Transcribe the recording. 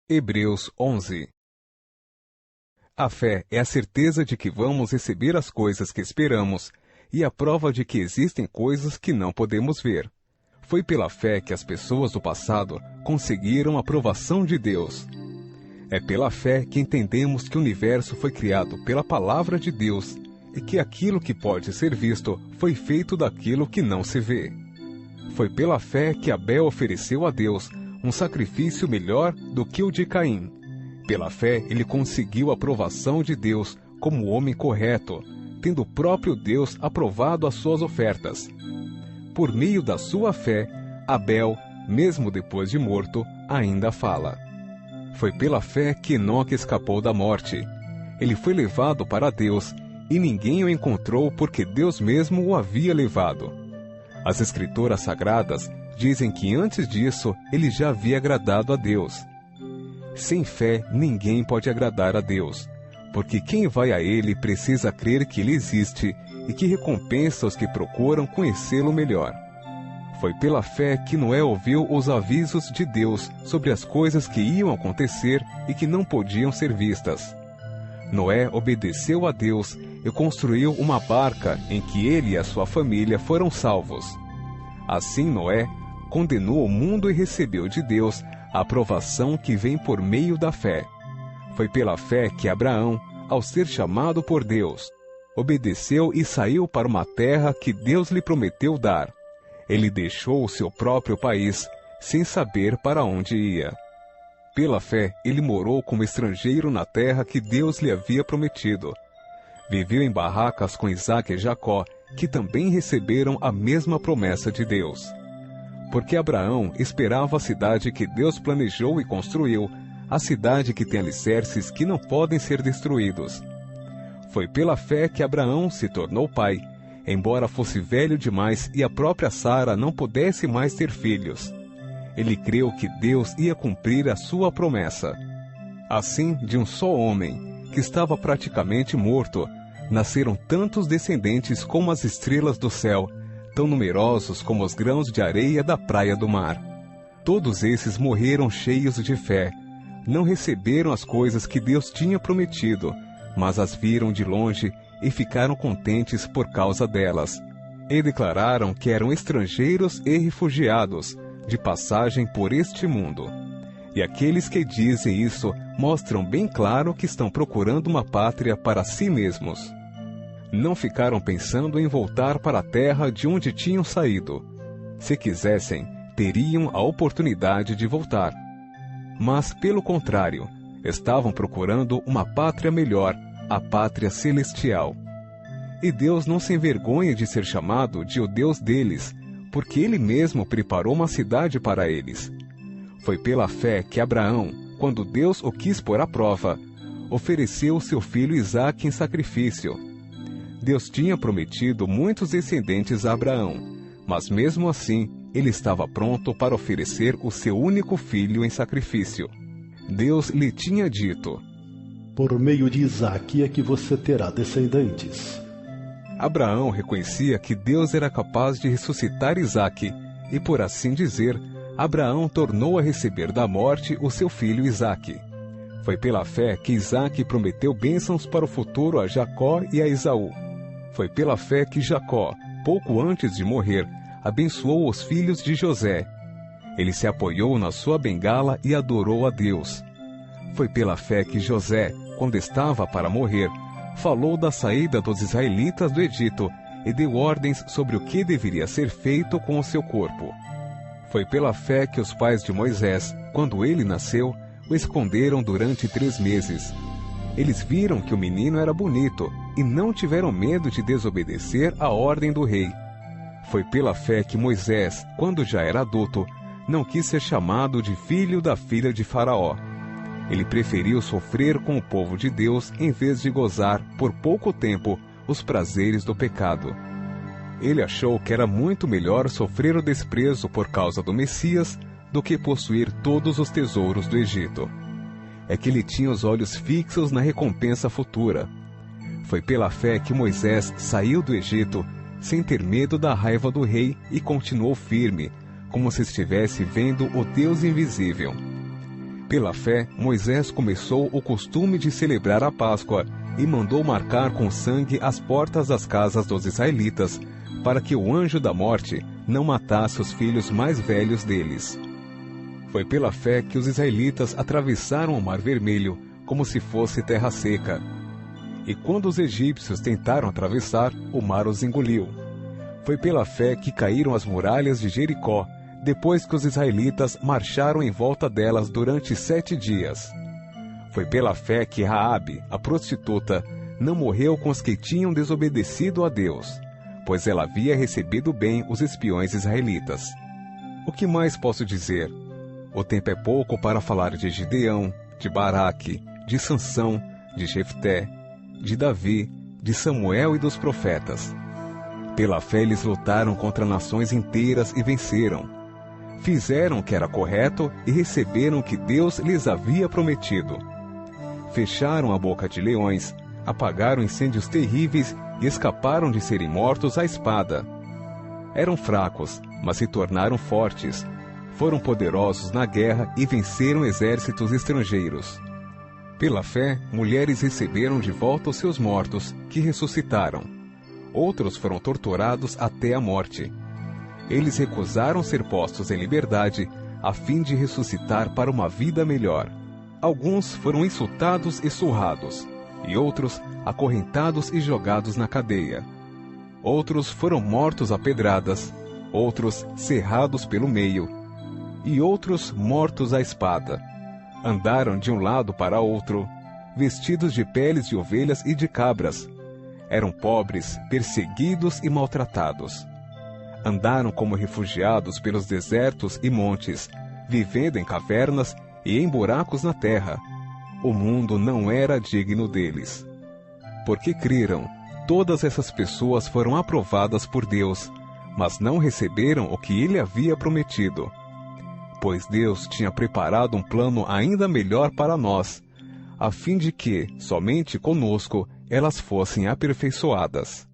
Hebreus 11. A fé é a certeza de que vamos receber as coisas que esperamos e a prova de que existem coisas que não podemos ver. Foi pela fé que as pessoas do passado conseguiram a aprovação de Deus. É pela fé que entendemos que o universo foi criado pela palavra de Deus e que aquilo que pode ser visto foi feito daquilo que não se vê. Foi pela fé que Abel ofereceu a Deus um sacrifício melhor do que o de Caim. Pela fé, ele conseguiu a aprovação de Deus como homem correto, tendo o próprio Deus aprovado as suas ofertas. Por meio da sua fé, Abel, mesmo depois de morto, ainda fala. Foi pela fé que Enoque escapou da morte. Ele foi levado para Deus, e ninguém o encontrou porque Deus mesmo o havia levado. As Escrituras Sagradas dizem que antes disso ele já havia agradado a Deus. Sem fé, ninguém pode agradar a Deus, porque quem vai a Ele precisa crer que Ele existe e que recompensa os que procuram conhecê-lo melhor. Foi pela fé que Noé ouviu os avisos de Deus sobre as coisas que iam acontecer e que não podiam ser vistas. Noé obedeceu a Deus e construiu uma barca em que ele e a sua família foram salvos. Assim Noé condenou o mundo e recebeu de Deus a aprovação que vem por meio da fé. Foi pela fé que Abraão, ao ser chamado por Deus, obedeceu e saiu para uma terra que Deus lhe prometeu dar. Ele deixou o seu próprio país, sem saber para onde ia. Pela fé, ele morou como estrangeiro na terra que Deus lhe havia prometido. Viveu em barracas com Isaque e Jacó, que também receberam a mesma promessa de Deus. Porque Abraão esperava a cidade que Deus planejou e construiu, a cidade que tem alicerces que não podem ser destruídos. Foi pela fé que Abraão se tornou pai, embora fosse velho demais e a própria Sara não pudesse mais ter filhos. Ele creu que Deus ia cumprir a sua promessa. Assim, de um só homem, que estava praticamente morto, nasceram tantos descendentes como as estrelas do céu, tão numerosos como os grãos de areia da praia do mar. Todos esses morreram cheios de fé. Não receberam as coisas que Deus tinha prometido, mas as viram de longe e ficaram contentes por causa delas. E declararam que eram estrangeiros e refugiados, de passagem por este mundo. E aqueles que dizem isso mostram bem claro que estão procurando uma pátria para si mesmos. Não ficaram pensando em voltar para a terra de onde tinham saído. Se quisessem, teriam a oportunidade de voltar. Mas, pelo contrário, estavam procurando uma pátria melhor, a pátria celestial. E Deus não se envergonha de ser chamado de o Deus deles, porque Ele mesmo preparou uma cidade para eles. Foi pela fé que Abraão, quando Deus o quis pôr à prova, ofereceu seu filho Isaque em sacrifício. Deus tinha prometido muitos descendentes a Abraão, mas mesmo assim, ele estava pronto para oferecer o seu único filho em sacrifício. Deus lhe tinha dito: por meio de Isaque é que você terá descendentes. Abraão reconhecia que Deus era capaz de ressuscitar Isaque, e por assim dizer, Abraão tornou a receber da morte o seu filho Isaque. Foi pela fé que Isaque prometeu bênçãos para o futuro a Jacó e a Esaú. Foi pela fé que Jacó, pouco antes de morrer, abençoou os filhos de José. Ele se apoiou na sua bengala e adorou a Deus. Foi pela fé que José, quando estava para morrer, falou da saída dos israelitas do Egito e deu ordens sobre o que deveria ser feito com o seu corpo. Foi pela fé que os pais de Moisés, quando ele nasceu, o esconderam durante 3 meses. Eles viram que o menino era bonito e não tiveram medo de desobedecer a ordem do rei. Foi pela fé que Moisés, quando já era adulto, não quis ser chamado de filho da filha de Faraó. Ele preferiu sofrer com o povo de Deus em vez de gozar, por pouco tempo, os prazeres do pecado. Ele achou que era muito melhor sofrer o desprezo por causa do Messias do que possuir todos os tesouros do Egito. É que ele tinha os olhos fixos na recompensa futura. Foi pela fé que Moisés saiu do Egito sem ter medo da raiva do rei e continuou firme, como se estivesse vendo o Deus invisível. Pela fé, Moisés começou o costume de celebrar a Páscoa e mandou marcar com sangue as portas das casas dos israelitas, para que o anjo da morte não matasse os filhos mais velhos deles. Foi pela fé que os israelitas atravessaram o Mar Vermelho como se fosse terra seca. E quando os egípcios tentaram atravessar, o mar os engoliu. Foi pela fé que caíram as muralhas de Jericó, depois que os israelitas marcharam em volta delas durante 7 dias. Foi pela fé que Raabe, a prostituta, não morreu com os que tinham desobedecido a Deus, pois ela havia recebido bem os espiões israelitas. O que mais posso dizer? O tempo é pouco para falar de Gideão, de Baraque, de Sansão, de Jefté, de Davi, de Samuel e dos profetas. Pela fé eles lutaram contra nações inteiras e venceram. Fizeram o que era correto e receberam o que Deus lhes havia prometido. Fecharam a boca de leões, apagaram incêndios terríveis e escaparam de serem mortos à espada. Eram fracos, mas se tornaram fortes. Foram poderosos na guerra e venceram exércitos estrangeiros. Pela fé, mulheres receberam de volta os seus mortos, que ressuscitaram. Outros foram torturados até a morte. Eles recusaram ser postos em liberdade, a fim de ressuscitar para uma vida melhor. Alguns foram insultados e surrados, e outros acorrentados e jogados na cadeia. Outros foram mortos a pedradas, outros cerrados pelo meio, e outros mortos à espada. Andaram de um lado para outro, vestidos de peles de ovelhas e de cabras. Eram pobres, perseguidos e maltratados. Andaram como refugiados pelos desertos e montes, vivendo em cavernas e em buracos na terra. O mundo não era digno deles. Porque creram, todas essas pessoas foram aprovadas por Deus, mas não receberam o que Ele havia prometido. Pois Deus tinha preparado um plano ainda melhor para nós, a fim de que, somente conosco, elas fossem aperfeiçoadas.